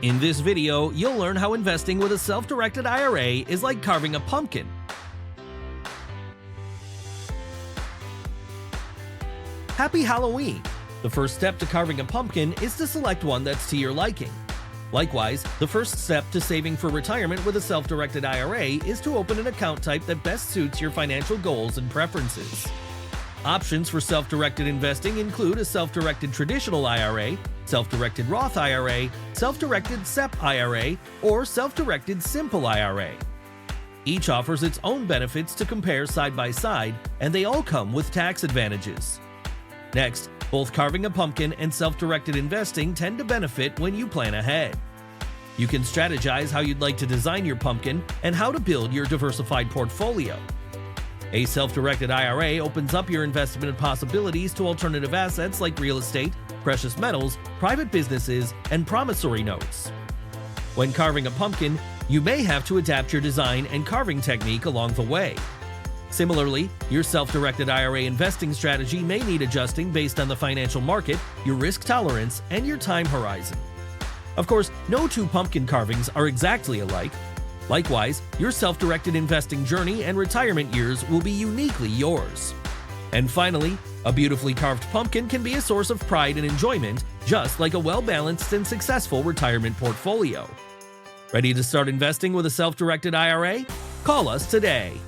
In this video, you'll learn how investing with a self-directed IRA is like carving a pumpkin. Happy Halloween! The first step to carving a pumpkin is to select one that's to your liking. Likewise, the first step to saving for retirement with a self-directed IRA is to open an account type that best suits your financial goals and preferences. Options for self-directed investing include a self-directed traditional IRA, self-directed Roth IRA, self-directed SEP IRA, or self-directed SIMPLE IRA. Each offers its own benefits to compare side by side, and they all come with tax advantages. Next, both carving a pumpkin and self-directed investing tend to benefit when you plan ahead. You can strategize how you'd like to design your pumpkin and how to build your diversified portfolio. A self-directed IRA opens up your investment possibilities to alternative assets like real estate, precious metals, private businesses, and promissory notes. When carving a pumpkin, you may have to adapt your design and carving technique along the way. Similarly, your self-directed IRA investing strategy may need adjusting based on the financial market, your risk tolerance, and your time horizon. Of course, no two pumpkin carvings are exactly alike. Likewise, your self-directed investing journey and retirement years will be uniquely yours. And finally, a beautifully carved pumpkin can be a source of pride and enjoyment, just like a well-balanced and successful retirement portfolio. Ready to start investing with a self-directed IRA? Call us today.